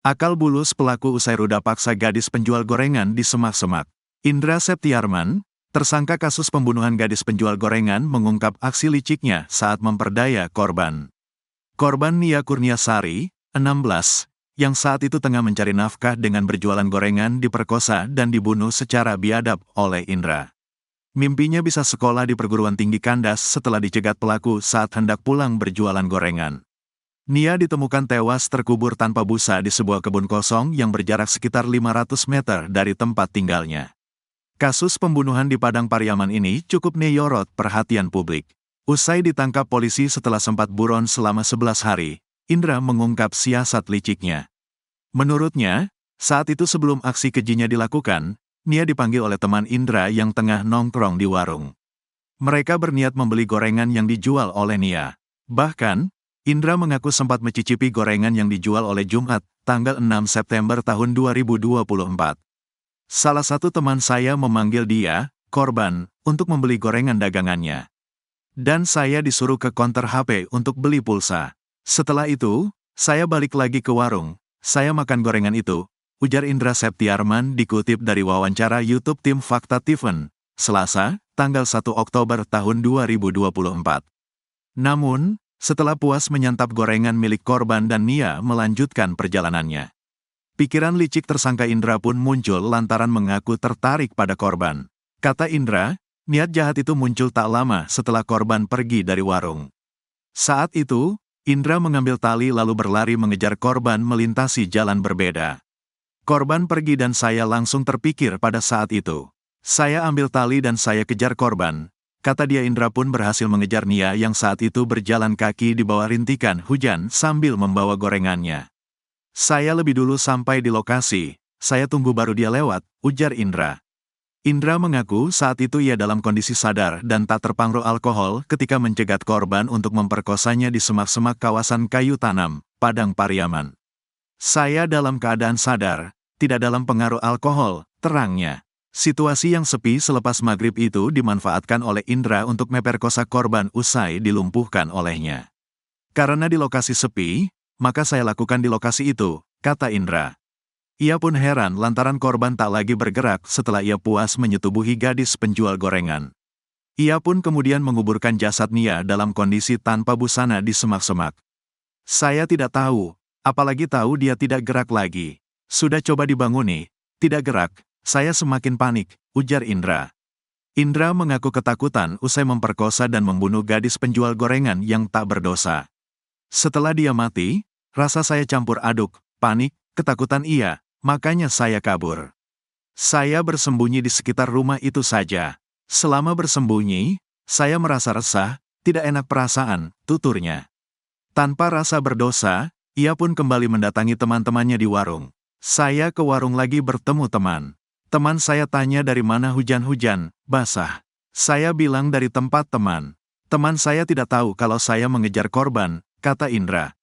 Akal bulus pelaku usai ruda paksa gadis penjual gorengan di Semak-Semak. Indra Septiarman, tersangka kasus pembunuhan gadis penjual gorengan, mengungkap aksi liciknya saat memperdaya korban. Korban Nia Kurniasari, 16, yang saat itu tengah mencari nafkah dengan berjualan gorengan, diperkosa dan dibunuh secara biadab oleh Indra. Mimpinya bisa sekolah di perguruan tinggi kandas setelah dicegat pelaku saat hendak pulang berjualan gorengan. Nia ditemukan tewas terkubur tanpa busa di sebuah kebun kosong yang berjarak sekitar 500 meter dari tempat tinggalnya. Kasus pembunuhan di Padang Pariaman ini cukup menyorot perhatian publik. Usai ditangkap polisi setelah sempat buron selama 11 hari, Indra mengungkap siasat liciknya. Menurutnya, saat itu sebelum aksi kejinya dilakukan, Nia dipanggil oleh teman Indra yang tengah nongkrong di warung. Mereka berniat membeli gorengan yang dijual oleh Nia. Bahkan, Indra mengaku sempat mencicipi gorengan yang dijual oleh Jumat, tanggal 6 September tahun 2024. Salah satu teman saya memanggil dia, korban, untuk membeli gorengan dagangannya. Dan saya disuruh ke konter HP untuk beli pulsa. Setelah itu, saya balik lagi ke warung. Saya makan gorengan itu, ujar Indra Septiarman dikutip dari wawancara YouTube tim Fakta Tiven, Selasa, tanggal 1 Oktober tahun 2024. Namun, setelah puas menyantap gorengan milik korban dan Nia melanjutkan perjalanannya, pikiran licik tersangka Indra pun muncul lantaran mengaku tertarik pada korban. Kata Indra, niat jahat itu muncul tak lama setelah korban pergi dari warung. Saat itu, Indra mengambil tali lalu berlari mengejar korban melintasi jalan berbeda. Korban pergi dan saya langsung terpikir pada saat itu. Saya ambil tali dan saya kejar korban. Kata dia. Indra pun berhasil mengejar Nia yang saat itu berjalan kaki di bawah rintikan hujan sambil membawa gorengannya. Saya lebih dulu sampai di lokasi, saya tunggu baru dia lewat, ujar Indra. Indra mengaku saat itu ia dalam kondisi sadar dan tak terpengaruh alkohol ketika mencegat korban untuk memperkosanya di semak-semak kawasan Kayu Tanam, Padang Pariaman. Saya dalam keadaan sadar, tidak dalam pengaruh alkohol, terangnya. Situasi yang sepi selepas maghrib itu dimanfaatkan oleh Indra untuk memperkosa korban usai dilumpuhkan olehnya. Karena di lokasi sepi, maka saya lakukan di lokasi itu, kata Indra. Ia pun heran lantaran korban tak lagi bergerak setelah ia puas menyetubuhi gadis penjual gorengan. Ia pun kemudian menguburkan jasad Nia dalam kondisi tanpa busana di semak-semak. Saya tidak tahu, apalagi tahu dia tidak gerak lagi. Sudah coba dibanguni, tidak gerak. Saya semakin panik, ujar Indra. Indra mengaku ketakutan usai memperkosa dan membunuh gadis penjual gorengan yang tak berdosa. Setelah dia mati, rasa saya campur aduk, panik, ketakutan iya, makanya saya kabur. Saya bersembunyi di sekitar rumah itu saja. Selama bersembunyi, saya merasa resah, tidak enak perasaan, tuturnya. Tanpa rasa berdosa, ia pun kembali mendatangi teman-temannya di warung. Saya ke warung lagi bertemu teman. Teman saya tanya dari mana hujan-hujan, basah. Saya bilang dari tempat teman. Teman saya tidak tahu kalau saya mengejar korban, kata Indra.